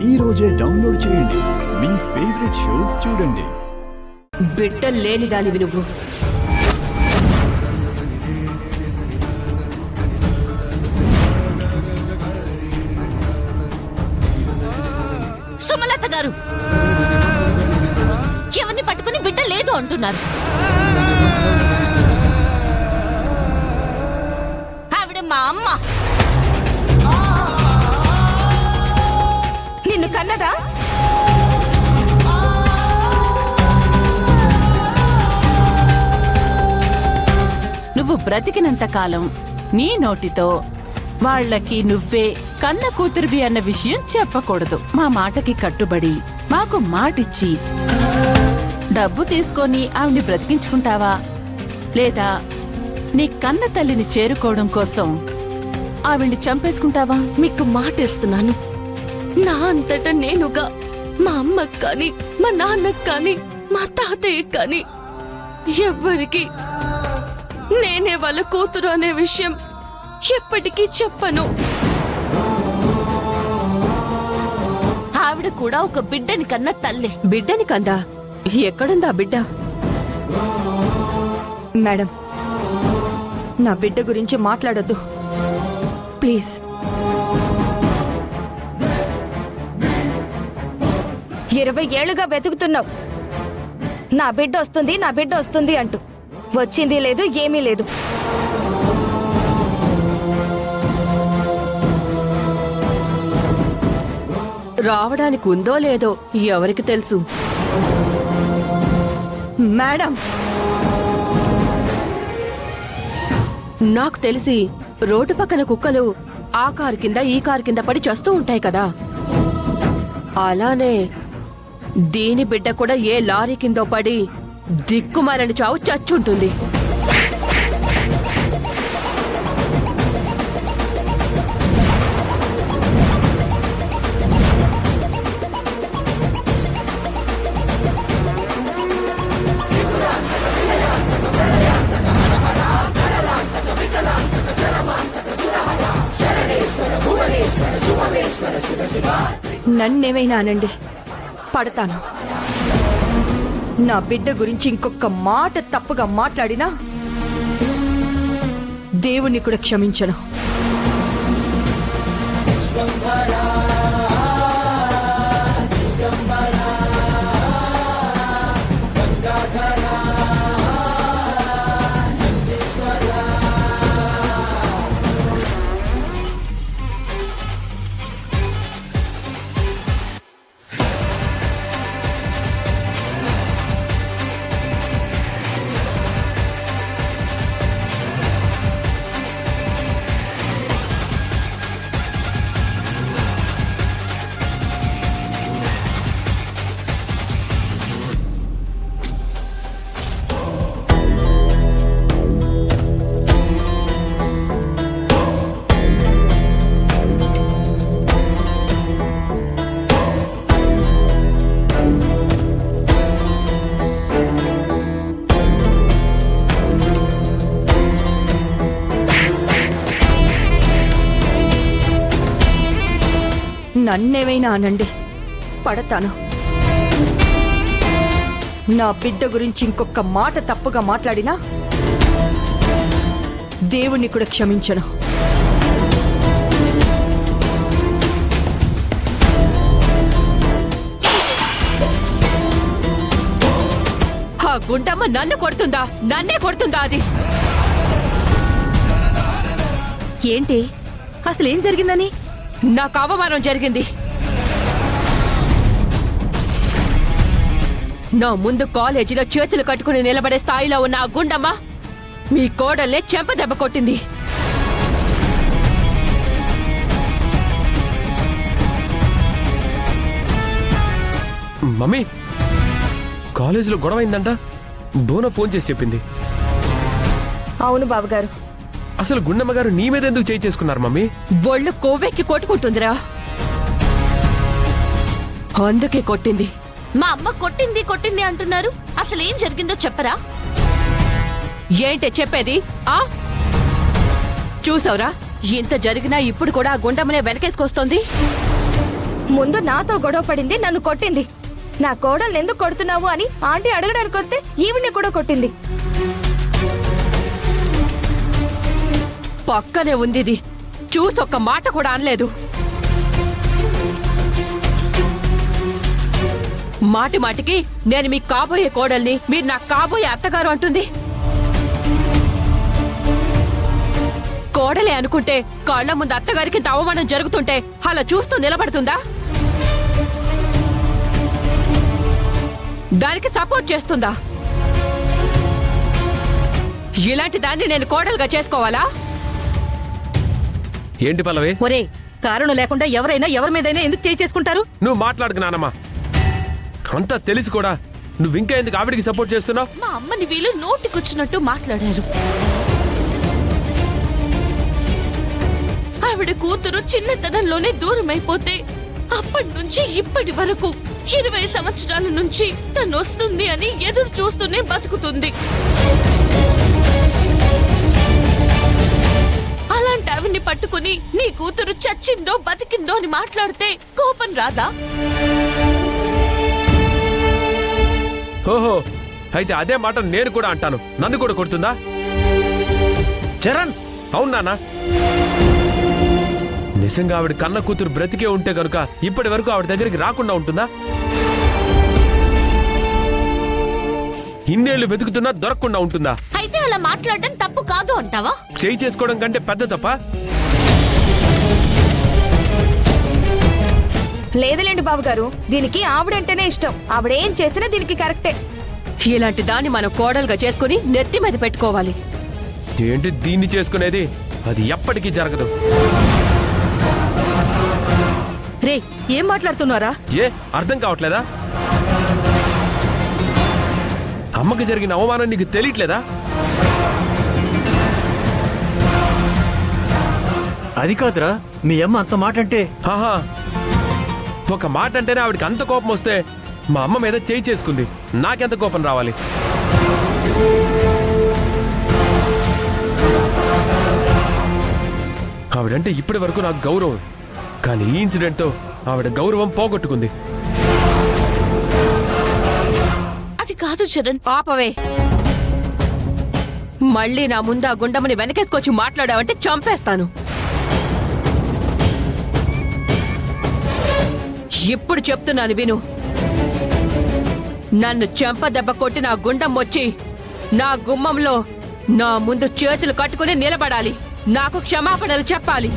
ఈ రోజే డౌన్లోడ్ చేయండి. మీ ఫేవరెట్ షోస్ చూడండి. బిడ్డ లేని దానివి నువ్వు. సుమలత గారు ఎవరిని పట్టుకుని బిడ్డ లేదు అంటున్నారు. ఆవిడ మా అమ్మ. నిన్ను కన్నదా? నువ్వు బ్రతికినంత కాలం నీ నోటితో వాళ్ళకి నువ్వే కన్న కూతురివి అన్న విషయం చెప్పకూడదు. మా మాటకి కట్టుబడి మాకు మాటిచ్చి డబ్బు తీసుకొని ఆవిడ్ని బ్రతికించుకుంటావా, లేదా నీ కన్న తల్లిని చేరుకోవడం కోసం ఆవిడ్ని చంపేసుకుంటావా? మీకు మాట ఇస్తున్నాను, నా అంతటా నేనుగా మా అమ్మకు కానీ మా నాన్నకు కానీ మా తాతయ్య కానీ ఎవ్వరికి నేనే వాళ్ళ కూతురు అనే విషయం ఎప్పటికీ చెప్పను. ఆవిడ కూడా ఒక బిడ్డని కన్నా తల్లి. బిడ్డని కందా? ఎక్కడుందా బిడ్డ? మేడం, నా బిడ్డ గురించి మాట్లాడొద్దు ప్లీజ్. 20 ఏళ్లుగా వెతుకుతున్నావు నా బిడ్డ వస్తుంది నా బిడ్డ వస్తుంది అంటూ. వచ్చింది లేదు, ఏమీ లేదు. రావడానికి ఉందో లేదో ఎవరికి తెలుసు. మేడం, నాకు తెలిసి రోడ్డు పక్కన కుక్కలు ఆ కారు కింద ఈ కారు కింద పడి చేస్తూ ఉంటాయి కదా, అలానే దీని బిడ్డ కూడా ఏ లారీ కిందో పడి దిక్కుమాలని చావు చచ్చుంటుంది. నన్నేమైనా అనండి, పడతాను. నా బిడ్డ గురించి ఇంకొక మాట తప్పుగా మాట్లాడినా దేవుణ్ణి కూడా క్షమించను. నన్నేమైనా అనండి, పడతాను. నా బిడ్డ గురించి ఇంకొక మాట తప్పుగా మాట్లాడినా దేవుణ్ణి కూడా క్షమించను. ఆ గుండమ్మ నన్ను కొడుతుందా? నన్నే కొడుతుందా? అది ఏంటి అసలు ఏం జరిగిందని? నాకు అవమానం జరిగింది. నా ముందు కాలేజీలో చేతులు కట్టుకుని నిలబడే స్థాయిలో ఉన్న ఆ గుండమ్మ మీ కోడల్నే చెంపదెబ్బ కొట్టింది. మమ్మీ, కాలేజీలో గొడవ అయిందంట. డోనా ఫోన్ చేసి చెప్పింది. అవును బాబుగారు. అసలు గుండమ్మ గారు నీ మీద ఎందుకు చేయి చేసుకున్నారు మమ్మీ? ఒళ్ళు కొవ్వెక్కి కొట్టుకుంటుందిరా, అందుకే కొట్టింది. మా అమ్మ కొట్టింది కొట్టింది అంటున్నారు. అసలు ఏం జరిగిందో చెప్పరా? ఏంటే చెప్పేది? చూసావురా, ఇంత జరిగినా ఇప్పుడు కూడా ఆ గుండమ్మనే వెనకేసుకొస్తోంది. ముందు నాతో గొడవ పడింది, నన్ను కొట్టింది. నా కోడల్ని ఎందుకు కొడుతున్నావు అని ఆంటీ అడగడానికి వస్తే ఈవిడ్ని కూడా కొట్టింది. పక్కనే ఉంది ఇది. చూసి ఒక్క మాట కూడా అనలేదు. మాటి మాటికి నేను మీకు కాబోయే కోడల్ని, మీరు నాకు కాబోయే అత్తగారు అంటుంది. కోడలే అనుకుంటే కాళ్ల ముందు అత్తగారికి ఇంత అవమానం జరుగుతుంటే అలా చూస్తూ నిలబడుతుందా? దానికి సపోర్ట్ చేస్తుందా? ఇలాంటి దాన్ని నేను కోడలుగా చేసుకోవాలా? ఏంటి పల్లవి? ఒరే, కారణం లేకుండా ఎవరైనా ఎవరి మీదైనా ఎందుకు చేసుకుంటారు? నువ్వు మాట్లాడుకు నానమ్మా. అంతా తెలిసి కూడా నువ్వు ఇంకా ఎందుకు ఆవిడికి సపోర్ట్ చేస్తున్నావు? మా అమ్మని వీళ్ళు నోటికొచ్చినట్టు మాట్లాడారు. ఆవిడ కూతురు చిన్నతనంలోనే దూరమైపోతే అప్పటి నుంచి ఇప్పటి వరకు 20 సంవత్సరాల నుంచి తను వస్తుంది అని ఎదురు చూస్తూనే బతుకుతుంది. అలాంటి ఆవిడ్ని పట్టుకుని నీ కూతురు చచ్చిందో బతికిందో అని మాట్లాడితే కోపం రాదా? ఓహో, అయితే అదే మాట నేను కూడా అంటాను. నన్ను కూడా కొడుతుందా? చరణ్, అవును నాన్న. నిజంగా ఆవిడ కన్న కూతురు బ్రతికే ఉంటే కనుక ఇప్పటి వరకు ఆవిడ దగ్గరికి రాకుండా ఉంటుందా? ఇన్నేళ్లు వెతుకుతున్నా దొరకకుండా ఉంటుందా? అయితే అలా మాట్లాడడం తప్పు కాదు అంటావా? చేయి చేసుకోవడం కంటే పెద్ద తప్ప? లేదులేండి బావగారు, దీనికి ఆవిడంటేనే ఇష్టం. ఆవిడేం చేసినా దీనికి కరెక్టే. ఇలాంటి దాన్ని మనం కోడలుగా చేసుకుని నెత్తి మీద పెట్టుకోవాలి. ఏంటి దీన్ని చేసుకునేది? అది ఎప్పటికీ జరగదు. రే, ఏం మాట్లాడుతున్నారా? ఏ అర్థం కావట్లేదా? అమ్మకి జరిగిన అవమానం నీకు తెలియట్లేదా? అది కాదురా, మీ అమ్మ అంత మాట అంటే. ఆహా, ఒక మాట అంటేనే ఆవిడకి అంత కోపం వస్తే మా అమ్మ మీద చేయి చేసుకుంది. నాకెంత కోపం రావాలి? ఆవిడంటే ఇప్పటి వరకు నాకు గౌరవం, కానీ ఈ ఇన్సిడెంట్తో ఆవిడ గౌరవం పోగొట్టుకుంది. అది కాదు చరణ్. ఆపవే. మళ్ళీ నా ముందు ఆ గుండమ్మని వెనకేసుకొచ్చి మాట్లాడావంటే చంపేస్తాను. ఇప్పుడు చెప్తున్నాను విను. నన్ను చెంప దెబ్బ కొట్టి నా గుండం వచ్చి నా గుమ్మంలో నా ముందు చేతులు కట్టుకుని నిలబడాలి. నాకు క్షమాపణలు చెప్పాలి.